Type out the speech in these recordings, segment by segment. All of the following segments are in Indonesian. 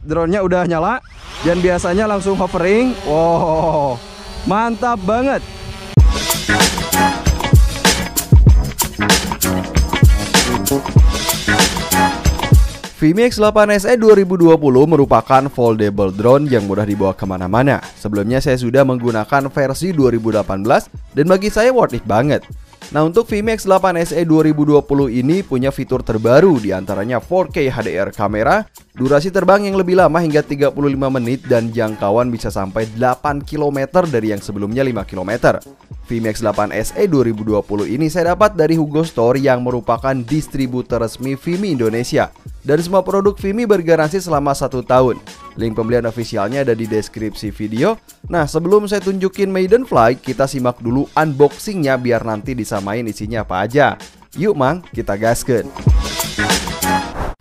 drone-nya udah nyala dan biasanya langsung hovering. Wow, mantap banget. Vimy X8 SE 2020 merupakan foldable drone yang mudah dibawa kemana-mana. Sebelumnya saya sudah menggunakan versi 2018 dan bagi saya worth it banget. Nah, untuk Vimy X8 SE 2020 ini punya fitur terbaru, diantaranya 4K HDR kamera, durasi terbang yang lebih lama hingga 35 menit dan jangkauan bisa sampai 8 km dari yang sebelumnya 5 km. Vimy X8 SE 2020 ini saya dapat dari Hugo Store yang merupakan distributor resmi Vimy Indonesia. Dan semua produk Vimy bergaransi selama 1 tahun. Link pembelian ofisialnya ada di deskripsi video. Nah, sebelum saya tunjukin Maidenfly, kita simak dulu unboxingnya biar nanti disamain isinya apa aja. Yuk mang, kita gaskeun.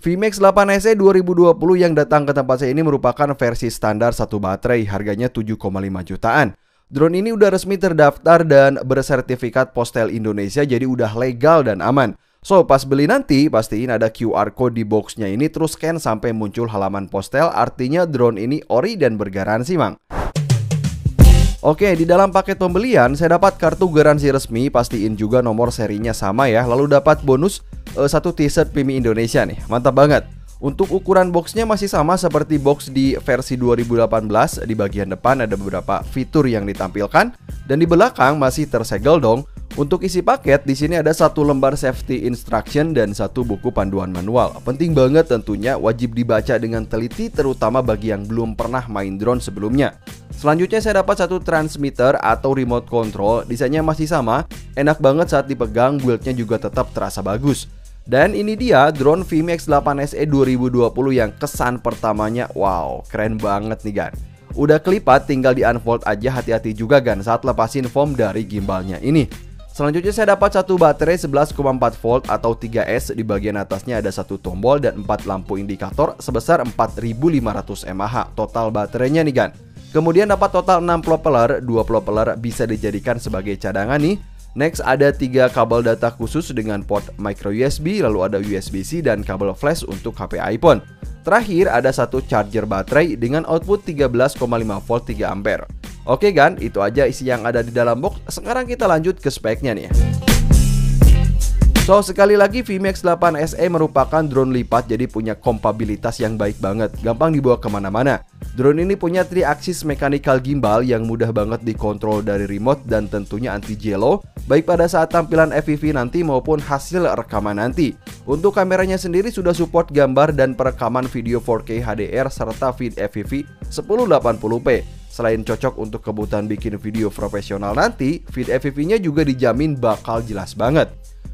Vimy X8 SE 2020 yang datang ke tempat saya ini merupakan versi standar 1 baterai, harganya 7,5 jutaan. Drone ini udah resmi terdaftar dan bersertifikat Postel Indonesia, jadi udah legal dan aman. So, pas beli nanti, pastiin ada QR code di boxnya ini, terus scan sampai muncul halaman Postel, artinya drone ini ori dan bergaransi, mang. Oke, di dalam paket pembelian, saya dapat kartu garansi resmi, pastiin juga nomor serinya sama ya, lalu dapat bonus satu t-shirt Vimy Indonesia nih, mantap banget. Untuk ukuran boxnya masih sama seperti box di versi 2018, di bagian depan ada beberapa fitur yang ditampilkan, dan di belakang masih tersegel dong. Untuk isi paket, di sini ada 1 lembar safety instruction dan 1 buku panduan manual. Penting banget tentunya, wajib dibaca dengan teliti terutama bagi yang belum pernah main drone sebelumnya. Selanjutnya saya dapat 1 transmitter atau remote control, desainnya masih sama, enak banget saat dipegang, build-nya juga tetap terasa bagus. Dan ini dia drone Vimy X8 SE 2020 yang kesan pertamanya, wow, keren banget nih gan. Udah kelipat, tinggal di unfold aja, hati-hati juga gan saat lepasin foam dari gimbalnya ini. Selanjutnya saya dapat 1 baterai 11,4 volt atau 3S, di bagian atasnya ada 1 tombol dan 4 lampu indikator sebesar 4500 mAh total baterainya nih gan. Kemudian dapat total 6 propeller, 2 propeller bisa dijadikan sebagai cadangan nih. Next ada 3 kabel data khusus dengan port micro USB, lalu ada USB-C dan kabel flash untuk HP iPhone. Terakhir ada 1 charger baterai dengan output 13,5 volt 3 ampere. Oke kan, itu aja isi yang ada di dalam box. Sekarang kita lanjut ke speknya nih. So, sekali lagi Vimy X8 SE merupakan drone lipat, jadi punya kompabilitas yang baik banget, gampang dibawa kemana-mana. Drone ini punya 3-axis mechanical gimbal yang mudah banget dikontrol dari remote dan tentunya anti-jelo, baik pada saat tampilan FPV nanti maupun hasil rekaman nanti. Untuk kameranya sendiri sudah support gambar dan perekaman video 4K HDR serta feed FPV 1080p. Selain cocok untuk kebutuhan bikin video profesional nanti, feed FPV-nya juga dijamin bakal jelas banget.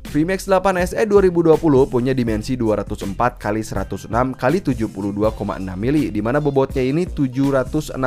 Vimy X8 SE 2020 punya dimensi 204x106 x 72,6 mili, di mana bobotnya ini 765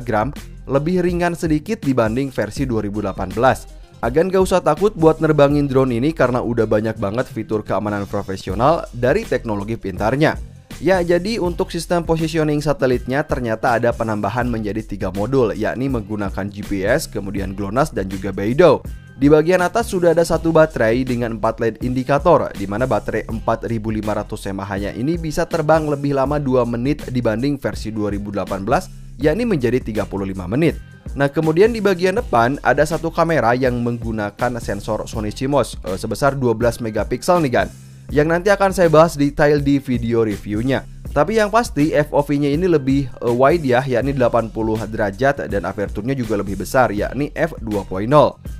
gram, lebih ringan sedikit dibanding versi 2018. Agan gak usah takut buat nerbangin drone ini karena udah banyak banget fitur keamanan profesional dari teknologi pintarnya. Ya, jadi untuk sistem positioning satelitnya ternyata ada penambahan menjadi 3 modul, yakni menggunakan GPS, kemudian GLONASS dan juga BeiDou. Di bagian atas sudah ada 1 baterai dengan 4 LED indikator, di mana baterai 4500 mAh-nya ini bisa terbang lebih lama 2 menit dibanding versi 2018, yakni menjadi 35 menit. Nah, kemudian di bagian depan ada 1 kamera yang menggunakan sensor Sony CMOS sebesar 12 megapiksel nih kan, yang nanti akan saya bahas detail di video reviewnya. Tapi yang pasti FOV-nya ini lebih wide ya, yakni 80 derajat, dan aperturnya juga lebih besar, yakni f2.0.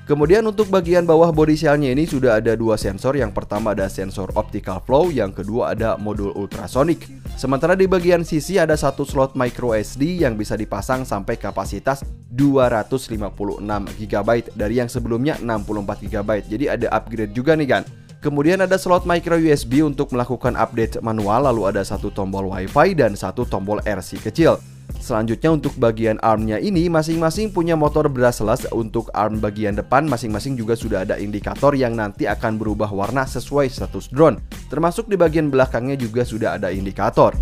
Kemudian untuk bagian bawah body shell-nya ini sudah ada 2 sensor. Yang pertama ada sensor optical flow, yang kedua ada modul ultrasonic. Sementara di bagian sisi ada 1 slot micro SD yang bisa dipasang sampai kapasitas 256 GB dari yang sebelumnya 64 GB. Jadi ada upgrade juga nih kan. Kemudian ada slot micro USB untuk melakukan update manual, lalu ada 1 tombol WiFi dan 1 tombol RC kecil. Selanjutnya untuk bagian armnya ini masing-masing punya motor brushless. Untuk arm bagian depan masing-masing juga sudah ada indikator yang nanti akan berubah warna sesuai status drone. Termasuk di bagian belakangnya juga sudah ada indikator.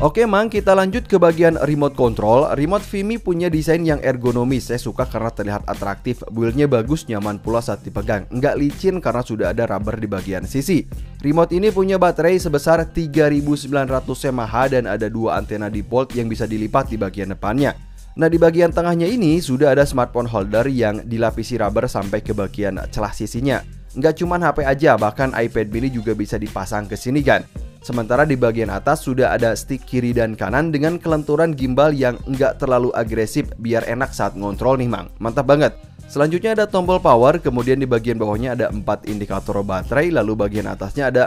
Oke Mang, kita lanjut ke bagian remote control. Remote Vimi punya desain yang ergonomis. Saya suka karena terlihat atraktif. Build-nya bagus, nyaman pula saat dipegang. Nggak licin karena sudah ada rubber di bagian sisi. Remote ini punya baterai sebesar 3900 mAh dan ada dua antena dipole yang bisa dilipat di bagian depannya. Nah, di bagian tengahnya ini sudah ada smartphone holder yang dilapisi rubber sampai ke bagian celah sisinya. Nggak cuma HP aja, bahkan iPad mini juga bisa dipasang ke sini kan. Sementara di bagian atas sudah ada stick kiri dan kanan dengan kelenturan gimbal yang nggak terlalu agresif biar enak saat ngontrol nih Mang. Mantap banget. Selanjutnya ada tombol power, kemudian di bagian bawahnya ada 4 indikator baterai, lalu bagian atasnya ada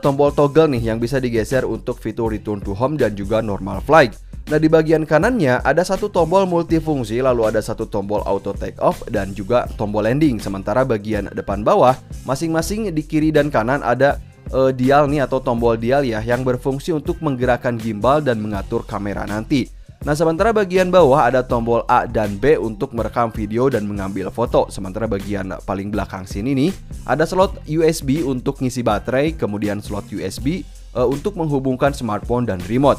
tombol toggle nih yang bisa digeser untuk fitur return to home dan juga normal flight. Nah, di bagian kanannya ada satu tombol multifungsi, lalu ada satu tombol auto take off dan juga tombol landing. Sementara bagian depan bawah masing-masing di kiri dan kanan ada dial nih atau tombol dial ya yang berfungsi untuk menggerakkan gimbal dan mengatur kamera nanti. Nah, sementara bagian bawah ada tombol A dan B untuk merekam video dan mengambil foto. Sementara bagian paling belakang sini nih ada slot USB untuk ngisi baterai, kemudian slot USB untuk menghubungkan smartphone dan remote.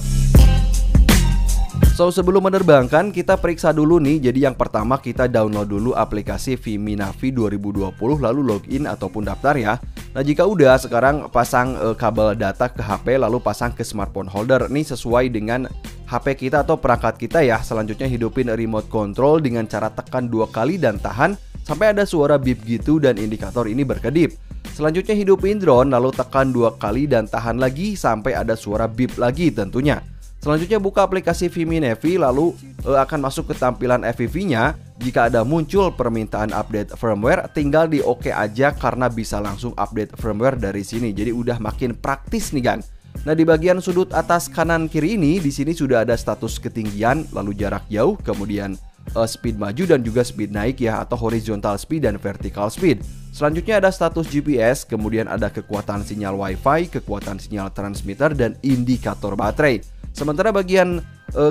So, sebelum menerbangkan kita periksa dulu nih. Jadi yang pertama kita download dulu aplikasi Vimi Navi 2020 lalu login ataupun daftar ya. Nah, jika udah sekarang pasang kabel data ke HP lalu pasang ke smartphone holder. Nih sesuai dengan HP kita atau perangkat kita ya. Selanjutnya hidupin remote control dengan cara tekan 2 kali dan tahan sampai ada suara beep gitu dan indikator ini berkedip. Selanjutnya hidupin drone lalu tekan 2 kali dan tahan lagi sampai ada suara beep lagi tentunya. Selanjutnya buka aplikasi Vimi Navi lalu akan masuk ke tampilan FPV-nya. Jika ada muncul permintaan update firmware, tinggal di oke aja karena bisa langsung update firmware dari sini. Jadi udah makin praktis nih gang. Nah, di bagian sudut atas kanan kiri ini di sini sudah ada status ketinggian, lalu jarak jauh, kemudian speed maju dan juga speed naik ya atau horizontal speed dan vertical speed. Selanjutnya ada status GPS, kemudian ada kekuatan sinyal WiFi, kekuatan sinyal transmitter dan indikator baterai. Sementara bagian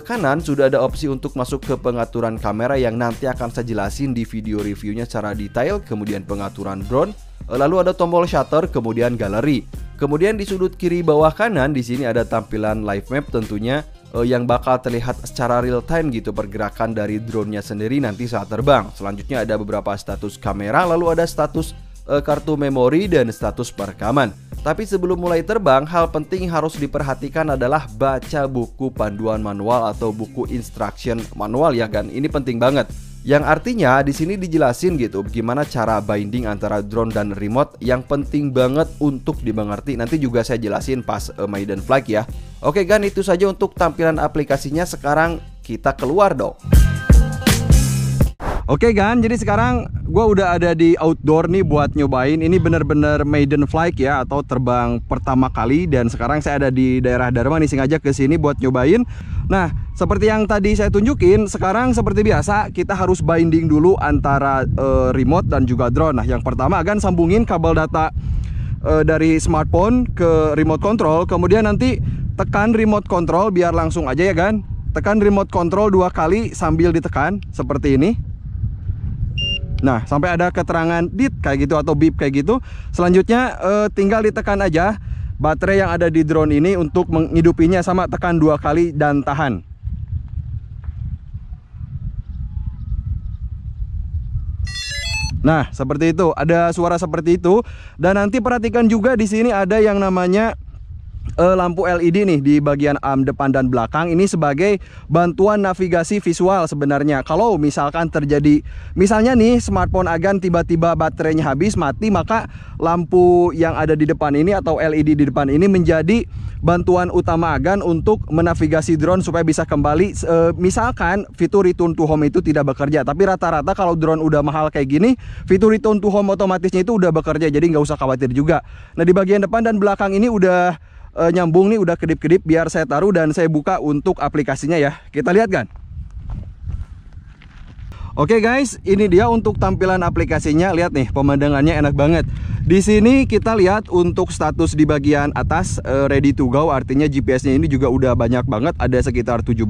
kanan sudah ada opsi untuk masuk ke pengaturan kamera yang nanti akan saya jelasin di video reviewnya secara detail, kemudian pengaturan drone, lalu ada tombol shutter, kemudian galeri. Kemudian di sudut kiri bawah kanan di sini ada tampilan live map tentunya yang bakal terlihat secara real time gitu pergerakan dari drone-nya sendiri nanti saat terbang. Selanjutnya ada beberapa status kamera, lalu ada status kartu memori dan status perekaman. Tapi sebelum mulai terbang, hal penting harus diperhatikan adalah baca buku panduan manual atau buku instruction manual ya kan. Ini penting banget. Yang artinya di sini dijelasin gitu gimana cara binding antara drone dan remote yang penting banget untuk dimengerti. Nanti juga saya jelasin pas maiden flight ya. Oke kan, itu saja untuk tampilan aplikasinya. Sekarang kita keluar dong. Oke kan, jadi sekarang gue udah ada di outdoor nih buat nyobain. Ini bener-bener maiden flight ya atau terbang pertama kali. Dan sekarang saya ada di daerah Dharma nih, sengaja ke sini buat nyobain. Nah, seperti yang tadi saya tunjukin, sekarang seperti biasa kita harus binding dulu antara remote dan juga drone. Nah, yang pertama akan sambungin kabel data dari smartphone ke remote control. Kemudian nanti tekan remote control biar langsung aja ya kan. Tekan remote control 2 kali sambil ditekan seperti ini. Nah, sampai ada keterangan dit kayak gitu atau beep kayak gitu. Selanjutnya tinggal ditekan aja baterai yang ada di drone ini untuk menghidupinya, sama tekan 2 kali dan tahan. Nah, seperti itu. Ada suara seperti itu. Dan nanti perhatikan juga di sini ada yang namanya lampu LED nih di bagian arm depan dan belakang. Ini sebagai bantuan navigasi visual sebenarnya. Kalau misalkan terjadi, misalnya nih smartphone Agan tiba-tiba baterainya habis mati, maka lampu yang ada di depan ini atau LED di depan ini menjadi bantuan utama Agan untuk menavigasi drone supaya bisa kembali. Misalkan fitur return to home itu tidak bekerja, tapi rata-rata kalau drone udah mahal kayak gini, fitur return to home otomatisnya itu udah bekerja, jadi nggak usah khawatir juga. Nah, di bagian depan dan belakang ini udah nyambung nih, udah kedip-kedip. Biar saya taruh dan saya buka untuk aplikasinya ya. Kita lihat kan. Oke guys, ini dia untuk tampilan aplikasinya. Lihat nih, pemandangannya enak banget. Di sini kita lihat untuk status di bagian atas ready to go, artinya GPS-nya ini juga udah banyak banget, ada sekitar 17.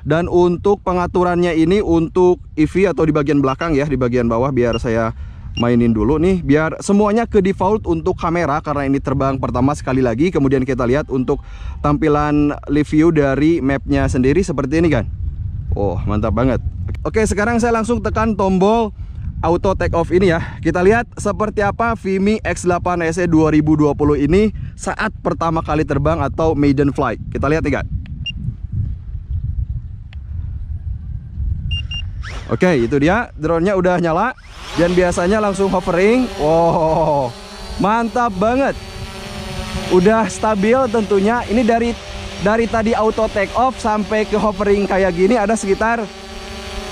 Dan untuk pengaturannya ini untuk EV atau di bagian belakang ya, di bagian bawah biar saya mainin dulu nih biar semuanya ke default untuk kamera karena ini terbang pertama sekali lagi. Kemudian kita lihat untuk tampilan live view dari mapnya sendiri seperti ini kan. Oh, mantap banget. Oke, sekarang saya langsung tekan tombol auto take off ini ya. Kita lihat seperti apa Vimy X8 SE 2020 ini saat pertama kali terbang atau maiden flight. Kita lihat nih kan. Oke, itu dia drone-nya udah nyala dan biasanya langsung hovering. Wow, mantap banget. Udah stabil tentunya. Ini dari tadi auto take off sampai ke hovering kayak gini ada sekitar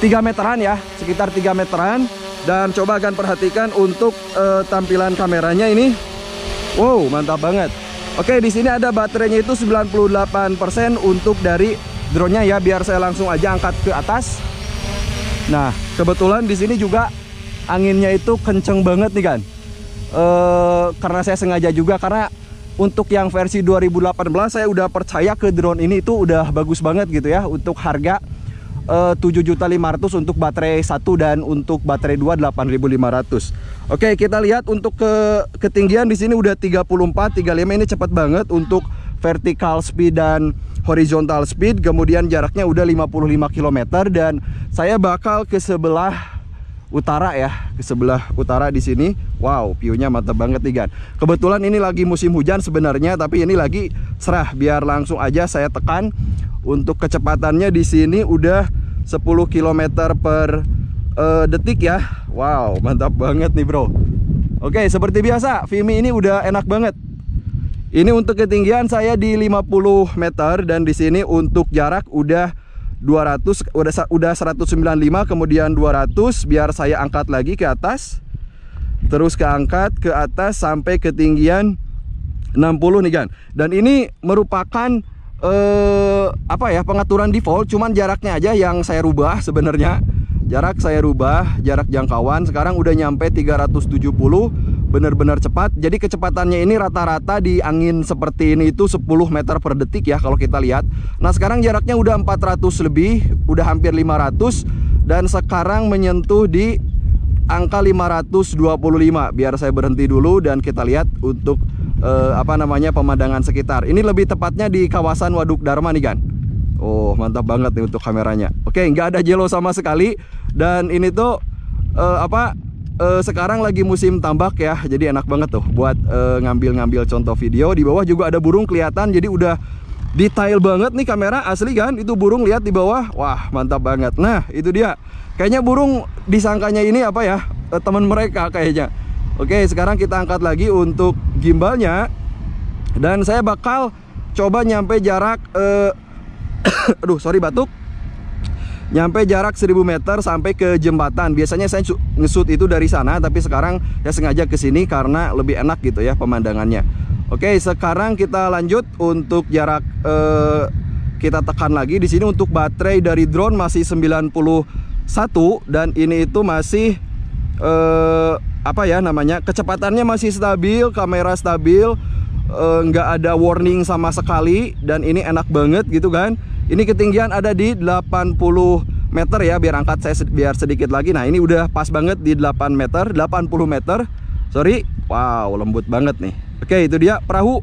3 meteran ya, sekitar 3 meteran. Dan coba akan perhatikan untuk tampilan kameranya ini. Wow, mantap banget. Oke, di sini ada baterainya itu 98% untuk dari drone-nya ya. Biar saya langsung aja angkat ke atas. Nah, kebetulan di sini juga anginnya itu kenceng banget nih kan. Karena saya sengaja juga karena untuk yang versi 2018 saya udah percaya ke drone ini itu udah bagus banget gitu ya. Untuk harga 7.500.000 untuk baterai 1 dan untuk baterai 2 8.500. Oke, kita lihat untuk ketinggian di sini udah 34, 35 ini cepat banget untuk vertical speed dan horizontal speed. Kemudian jaraknya udah 55 km dan saya bakal ke sebelah utara ya, ke sebelah utara di sini. Wow, view-nya mantap banget nih kan. Kebetulan ini lagi musim hujan sebenarnya, tapi ini lagi cerah. Biar langsung aja saya tekan. Untuk kecepatannya di sini udah 10 km per detik ya. Wow, mantap banget nih bro. Oke, seperti biasa Vimy ini udah enak banget. Ini untuk ketinggian saya di 50 meter dan di sini untuk jarak udah 200, udah 195, kemudian 200. Biar saya angkat lagi ke atas. Terus keangkat ke atas sampai ketinggian 60 nih kan. Dan ini merupakan apa ya, pengaturan default, cuman jaraknya aja yang saya rubah sebenarnya. Jarak saya rubah, jarak jangkauan sekarang udah nyampe 370, bener-bener cepat. Jadi kecepatannya ini rata-rata di angin seperti ini itu 10 meter per detik ya kalau kita lihat. Nah, sekarang jaraknya udah 400 lebih, udah hampir 500 dan sekarang menyentuh di angka 525. Biar saya berhenti dulu dan kita lihat untuk pemandangan sekitar. Ini lebih tepatnya di kawasan Waduk Dharma nih kan. Oh, mantap banget nih untuk kameranya. Oke, nggak ada jelo sama sekali. Dan ini tuh sekarang lagi musim tambak ya. Jadi enak banget tuh buat ngambil-ngambil contoh video. Di bawah juga ada burung kelihatan. Jadi udah detail banget nih kamera, asli kan. Itu burung, lihat di bawah. Wah, mantap banget. Nah, itu dia. Kayaknya burung disangkanya ini apa ya, teman mereka kayaknya. Oke, sekarang kita angkat lagi untuk gimbalnya. Dan saya bakal coba nyampe jarak aduh, sorry batuk. Nyampe jarak 1000 meter sampai ke jembatan. Biasanya saya nge-shoot itu dari sana, tapi sekarang saya sengaja ke sini karena lebih enak gitu ya pemandangannya. Oke, sekarang kita lanjut untuk jarak kita tekan lagi di sini untuk baterai dari drone masih 91 dan ini itu masih kecepatannya masih stabil, kamera stabil, nggak ada warning sama sekali dan ini enak banget gitu kan. Ini ketinggian ada di 80 meter ya, biar angkat saya biar sedikit lagi. Nah, ini udah pas banget di 80 meter. Sorry. Wow, lembut banget nih. Oke, itu dia perahu.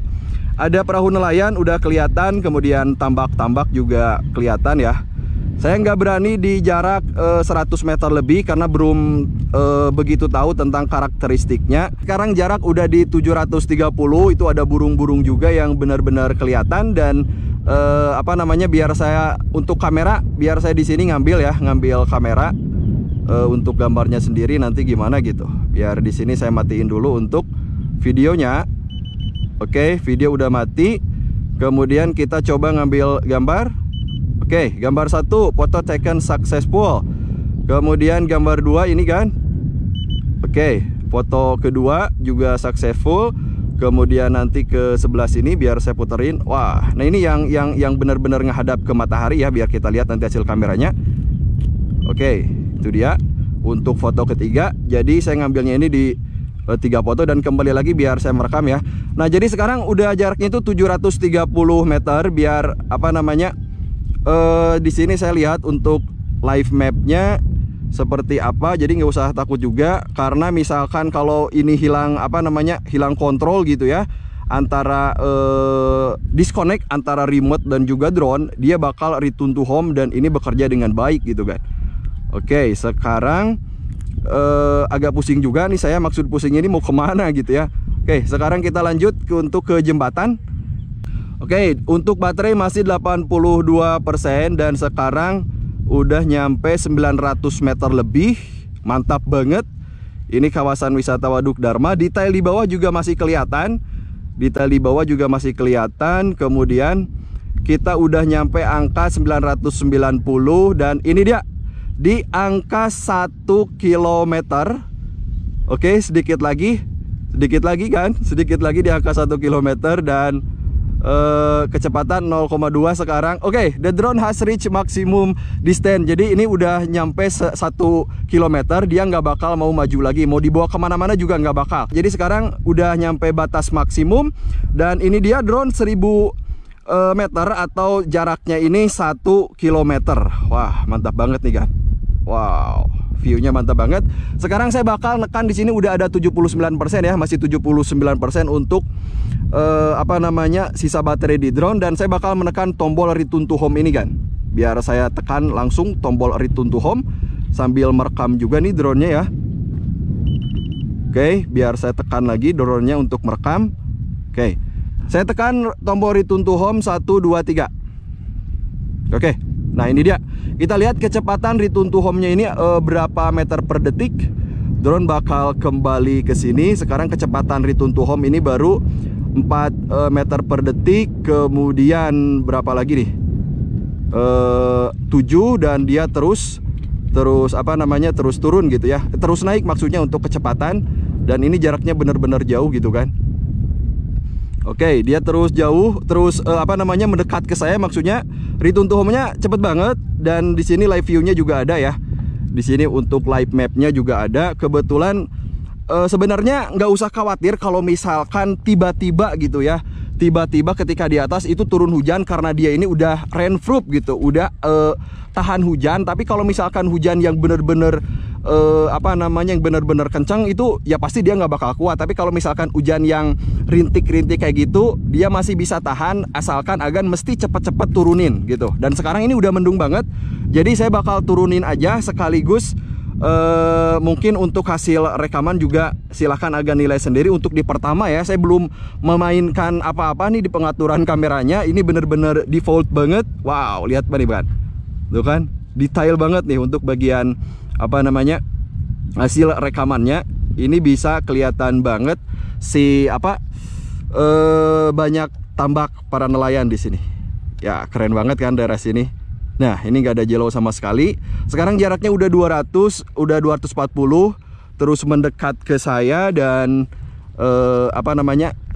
Ada perahu nelayan udah kelihatan, kemudian tambak-tambak juga kelihatan ya. Saya nggak berani di jarak 100 meter lebih karena belum begitu tahu tentang karakteristiknya. Sekarang jarak udah di 730, itu ada burung-burung juga yang benar-benar kelihatan. Dan biar saya untuk kamera, biar saya di sini ngambil kamera untuk gambarnya sendiri nanti gimana gitu. Biar di sini saya matiin dulu untuk videonya. Oke, video udah mati. Kemudian kita coba ngambil gambar. Oke, gambar 1 foto taken successful. Kemudian gambar 2 ini kan. Oke, foto kedua juga successful. Kemudian nanti ke sebelah sini biar saya puterin. Wah, nah ini yang benar-benar menghadap ke matahari ya, biar kita lihat nanti hasil kameranya. Oke, itu dia untuk foto ketiga. Jadi saya ngambilnya ini di 3 foto dan kembali lagi biar saya merekam ya. Nah, jadi sekarang udah jaraknya itu 730 meter. Biar di sini saya lihat untuk live mapnya seperti apa. Jadi nggak usah takut juga, karena misalkan kalau ini hilang hilang kontrol gitu ya, antara disconnect antara remote dan juga drone, dia bakal return to home dan ini bekerja dengan baik gitu kan. Oke, sekarang agak pusing juga nih saya, maksud pusingnya ini mau kemana gitu ya. Oke, sekarang kita lanjut untuk ke jembatan. Oke, untuk baterai masih 82% dan sekarang udah nyampe 900 meter lebih. Mantap banget. Ini kawasan wisata Waduk Dharma. Detail di bawah juga masih kelihatan. Kemudian kita udah nyampe angka 990 dan ini dia di angka 1 km. Oke, sedikit lagi kan, sedikit lagi di angka 1 km dan kecepatan 0,2 sekarang. Oke, the drone has reached maximum distance. Jadi ini udah nyampe 1 km. Dia nggak bakal mau maju lagi, mau dibawa kemana-mana juga nggak bakal. Jadi sekarang udah nyampe batas maksimum. Dan ini dia drone 1000 meter atau jaraknya ini 1 km. Wah, mantap banget nih kan. Wow, view-nya mantap banget. Sekarang saya bakal nekan di sini udah ada 79% ya, masih 79% untuk sisa baterai di drone, dan saya bakal menekan tombol return to home ini kan. Biar saya tekan langsung tombol return to home sambil merekam juga nih drone-nya ya. Oke, biar saya tekan lagi drone-nya untuk merekam. Oke. Saya tekan tombol return to home 1 2 3. Oke. Nah, ini dia. Kita lihat kecepatan return to home-nya ini berapa meter per detik. Drone bakal kembali ke sini. Sekarang kecepatan return to home ini baru 4 meter per detik. Kemudian berapa lagi nih? 7, dan dia terus turun gitu ya. Terus naik maksudnya untuk kecepatan, dan ini jaraknya benar-benar jauh gitu kan. Oke, dia terus jauh, mendekat ke saya, maksudnya return to home-nya cepet banget. Dan di sini live view-nya juga ada ya. Di sini untuk live map-nya juga ada. Kebetulan sebenarnya nggak usah khawatir kalau misalkan tiba-tiba gitu ya, tiba-tiba ketika di atas itu turun hujan, karena dia ini udah rainproof gitu, udah tahan hujan. Tapi kalau misalkan hujan yang bener-bener yang bener-bener kencang, itu ya pasti dia nggak bakal kuat. Tapi kalau misalkan hujan yang rintik-rintik kayak gitu, dia masih bisa tahan, asalkan Agan mesti cepet-cepet turunin gitu. Dan sekarang ini udah mendung banget, jadi saya bakal turunin aja sekaligus. Mungkin untuk hasil rekaman juga silahkan Agan nilai sendiri. Untuk di pertama ya, saya belum memainkan apa-apa nih di pengaturan kameranya. Ini bener-bener default banget. Wow, lihat nih kan, tuh kan, detail banget nih untuk bagian hasil rekamannya. Ini bisa kelihatan banget banyak tambak para nelayan di sini. Ya, keren banget kan daerah sini. Nah, ini nggak ada jelau sama sekali. Sekarang jaraknya udah 240, terus mendekat ke saya. Dan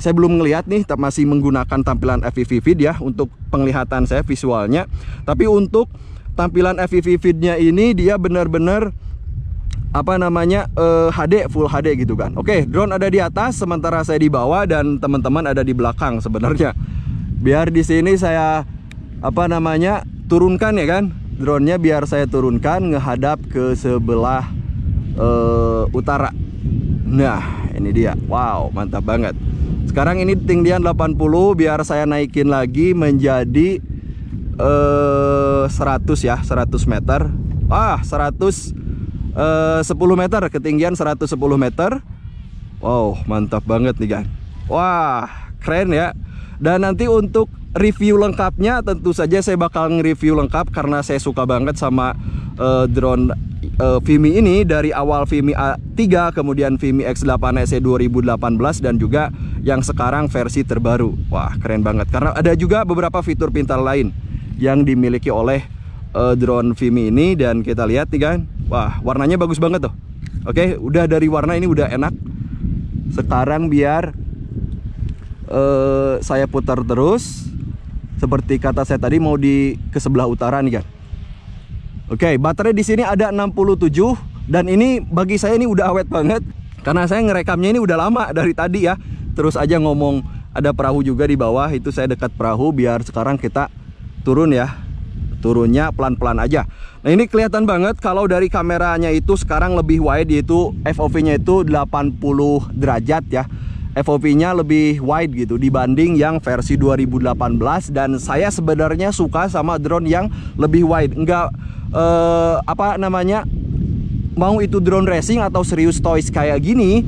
saya belum ngelihat nih, masih menggunakan tampilan FPV feed ya untuk penglihatan saya visualnya. Tapi untuk tampilan FPV feed-nya ini dia benar-benar HD, full HD gitu kan. Oke, drone ada di atas, sementara saya di bawah dan teman-teman ada di belakang sebenarnya. Biar di sini saya turunkan ya kan, drone-nya biar saya turunkan ngehadap ke sebelah utara. Nah, ini dia. Wow, mantap banget. Sekarang ini ketinggian 80, biar saya naikin lagi menjadi 100 ya, 100 meter. 10 meter, ketinggian 110 meter. Wow, mantap banget nih kan. Wah, keren ya. Dan nanti untuk review lengkapnya tentu saja saya bakal nge-review lengkap, karena saya suka banget sama drone Vimy ini. Dari awal Vimy A3, kemudian Vimy X8 SE 2018, dan juga yang sekarang versi terbaru. Wah, keren banget, karena ada juga beberapa fitur pintar lain yang dimiliki oleh drone Vimy ini. Dan kita lihat nih kan, wah, warnanya bagus banget tuh. Oke, udah dari warna ini udah enak. Sekarang biar saya putar terus. Seperti kata saya tadi, mau ke sebelah utara nih kan. Oke, baterai di sini ada 67, dan ini bagi saya ini udah awet banget, karena saya ngerekamnya ini udah lama dari tadi ya. Terus aja ngomong, ada perahu juga di bawah, itu saya dekat perahu. Biar sekarang kita turun ya, turunnya pelan-pelan aja. Nah ini kelihatan banget kalau dari kameranya itu sekarang lebih wide, yaitu FOV-nya itu 80 derajat ya. FOV-nya lebih wide gitu dibanding yang versi 2018. Dan saya sebenarnya suka sama drone yang lebih wide. Enggak apa namanya, mau itu drone racing atau serius toys kayak gini,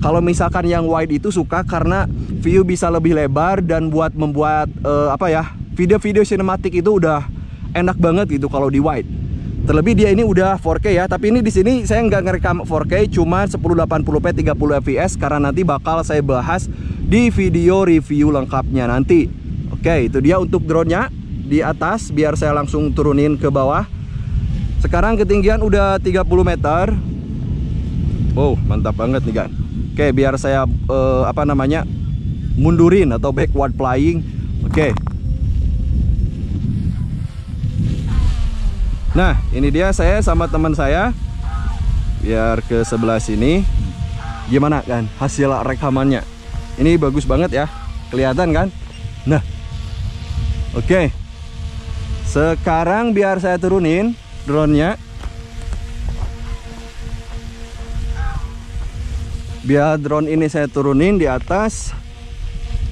kalau misalkan yang wide itu suka karena view bisa lebih lebar dan buat membuat apa ya, video-video sinematik itu udah enak banget gitu kalau di wide. Terlebih dia ini udah 4K ya, tapi ini di sini saya nggak ngerekam 4K, cuma 1080p 30 fps karena nanti bakal saya bahas di video review lengkapnya nanti. Oke, itu dia untuk drone-nya di atas, biar saya langsung turunin ke bawah. Sekarang ketinggian udah 30 meter. Wow, mantap banget nih kan. Oke, biar saya apa namanya, mundurin atau backward flying. Oke. Nah, ini dia saya sama teman saya. Biar ke sebelah sini. Gimana kan hasil rekamannya? Ini bagus banget ya. Kelihatan kan? Nah. Oke. Sekarang biar saya turunin drone-nya. Biar drone ini saya turunin di atas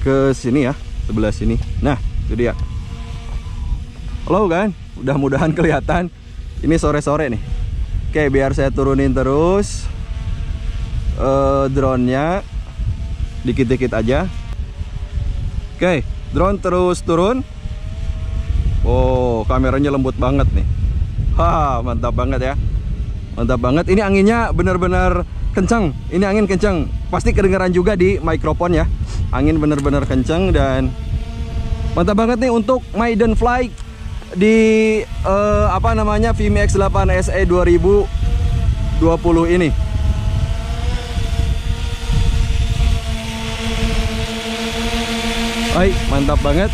ke sini ya, sebelah sini. Nah, itu dia. Halo kan? Mudah-mudahan kelihatan. Ini sore-sore nih. Oke, biar saya turunin terus drone-nya dikit-dikit aja. Oke, drone terus turun. Oh, kameranya lembut banget nih. Haha, mantap banget ya. Mantap banget. Ini anginnya bener-bener kencang. Ini angin kencang. Pasti kedengaran juga di mikrofon ya. Angin bener-bener kencang dan mantap banget nih untuk maiden flight di apa namanya, Vimy X8 SE 2020 ini. Hai, mantap banget.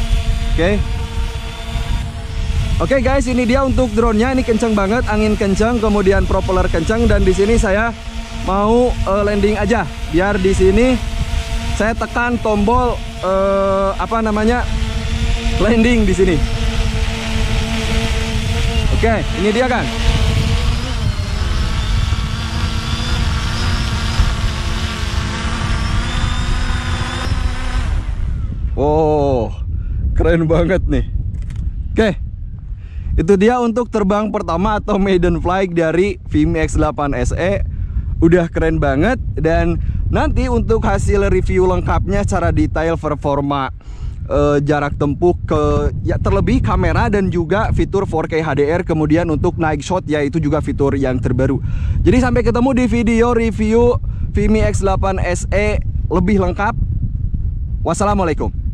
Oke guys, ini dia untuk drone-nya. Ini kencang banget, angin kencang, kemudian propeller kencang, dan di sini saya mau landing aja. Biar di sini saya tekan tombol apa namanya, landing di sini. Oke, ini dia kan. Wow, keren banget nih. Oke, itu dia untuk terbang pertama atau maiden flight dari Vimy X8 SE. Udah keren banget. Dan nanti untuk hasil review lengkapnya secara detail, performa, jarak tempuh, ya terlebih kamera dan juga fitur 4K HDR, kemudian untuk night shot yaitu juga fitur yang terbaru. Jadi sampai ketemu di video review Vimy X8 SE lebih lengkap. Wassalamualaikum.